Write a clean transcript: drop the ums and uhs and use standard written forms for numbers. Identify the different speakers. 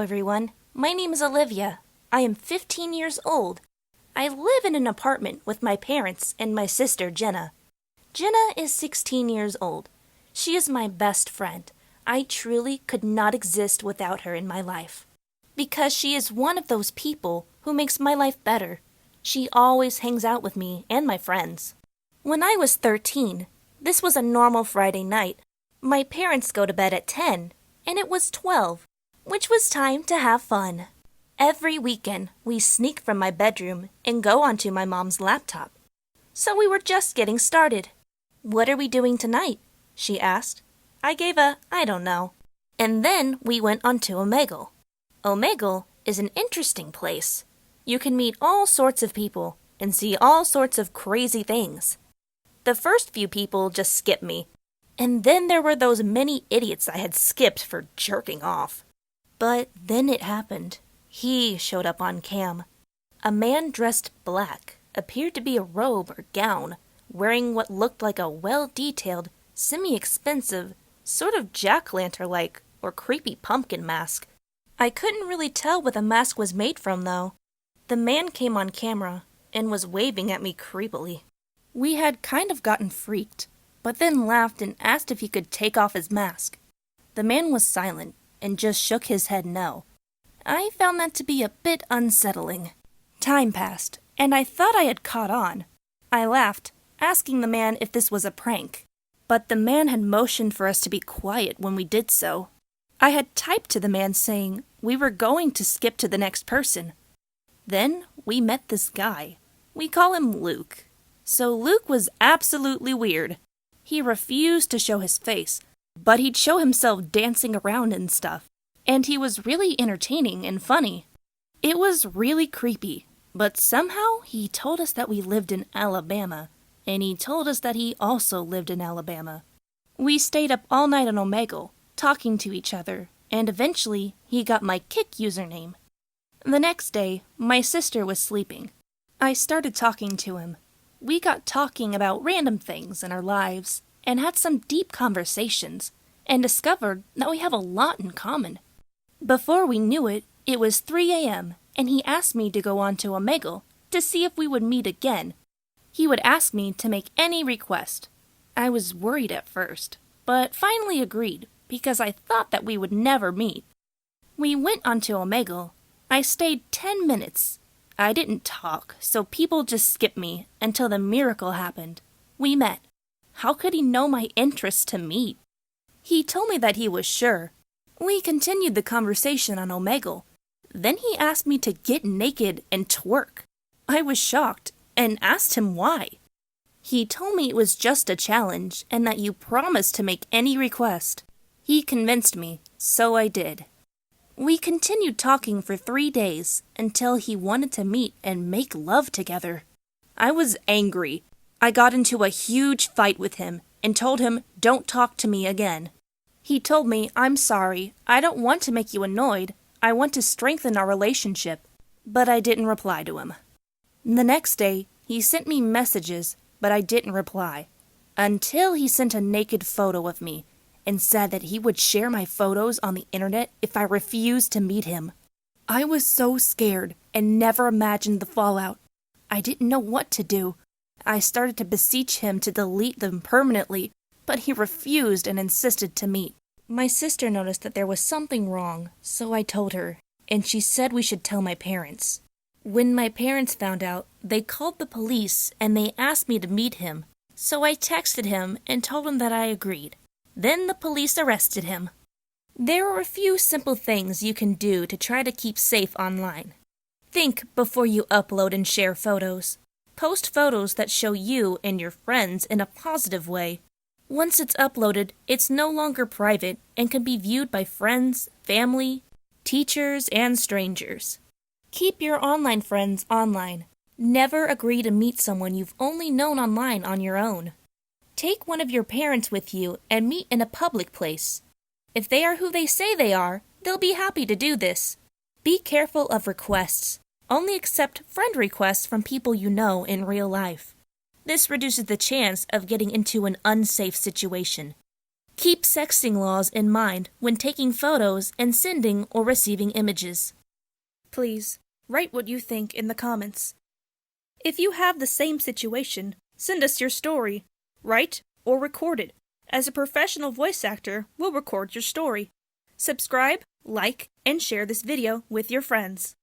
Speaker 1: everyone. My name is Olivia. I am 15 years old. I live in an apartment with my parents and my sister, Jenna. Jenna is 16 years old. She is my best friend. I truly could not exist without her in my life. Because she is one of those people who makes my life better. She always hangs out with me and my friends. When I was 13, this was a normal Friday night. My parents go to bed at 10, and it was 12, which was time to have fun. Every weekend, we sneak from my bedroom and go onto my mom's laptop. So we were just getting started. "What are we doing tonight?" she asked. I gave a, "I don't know." And then we went onto Omegle. Omegle is an interesting place. You can meet all sorts of people and see all sorts of crazy things. The first few people just skipped me. And then there were those many idiots I had skipped for jerking off. But then it happened. He showed up on cam. A man dressed black, appeared to be a robe or gown, wearing what looked like a well-detailed, semi-expensive, sort of jack-lantern-like or creepy pumpkin mask. I couldn't really tell what the mask was made from, though. The man came on camera and was waving at me creepily. We had kind of gotten freaked, but then laughed and asked if he could take off his mask. The man was silent and just shook his head no. I found that to be a bit unsettling. Time passed, and I thought I had caught on. I laughed, asking the man if this was a prank, but the man had motioned for us to be quiet when we did so. I had typed to the man saying we were going to skip to the next person. Then we met this guy. We call him Luke. So Luke was absolutely weird. He refused to show his face, but he'd show himself dancing around and stuff. And he was really entertaining and funny. It was really creepy, but somehow he told us that we lived in Alabama, and he told us that he also lived in Alabama. We stayed up all night on Omegle, talking to each other, and eventually he got my Kick username. The next day, my sister was sleeping. I started talking to him. We got talking about random things in our lives, and had some deep conversations, and discovered that we have a lot in common. Before we knew it, it was 3 a.m., and he asked me to go on to Omegle to see if we would meet again. He would ask me to make any request. I was worried at first, but finally agreed, because I thought that we would never meet. We went onto Omegle. I stayed 10 minutes. I didn't talk, so people just skipped me until the miracle happened. We met. How could he know my interest to meet? He told me that he was sure. We continued the conversation on Omegle. Then he asked me to get naked and twerk. I was shocked and asked him why. He told me it was just a challenge and that you promised to make any request. He convinced me, so I did. We continued talking for 3 days until he wanted to meet and make love together. I was angry. I got into a huge fight with him and told him, "Don't talk to me again." He told me, "I'm sorry. I don't want to make you annoyed. I want to strengthen our relationship." But I didn't reply to him. The next day, he sent me messages, but I didn't reply. Until he sent a naked photo of me and said that he would share my photos on the internet if I refused to meet him. I was so scared and never imagined the fallout. I didn't know what to do. I started to beseech him to delete them permanently, but he refused and insisted to meet. My sister noticed that there was something wrong, so I told her, and she said we should tell my parents. When my parents found out, they called the police and they asked me to meet him, so I texted him and told him that I agreed. Then the police arrested him. There are a few simple things you can do to try to keep safe online. Think before you upload and share photos. Post photos that show you and your friends in a positive way. Once it's uploaded, it's no longer private and can be viewed by friends, family, teachers, and strangers. Keep your online friends online. Never agree to meet someone you've only known online on your own. Take one of your parents with you and meet in a public place. If they are who they say they are, they'll be happy to do this. Be careful of requests. Only accept friend requests from people you know in real life. This reduces the chance of getting into an unsafe situation. Keep sexting laws in mind when taking photos and sending or receiving images. Please, write what you think in the comments. If you have the same situation, send us your story. Write or record it, as a professional voice actor will record your story. Subscribe, like, and share this video with your friends.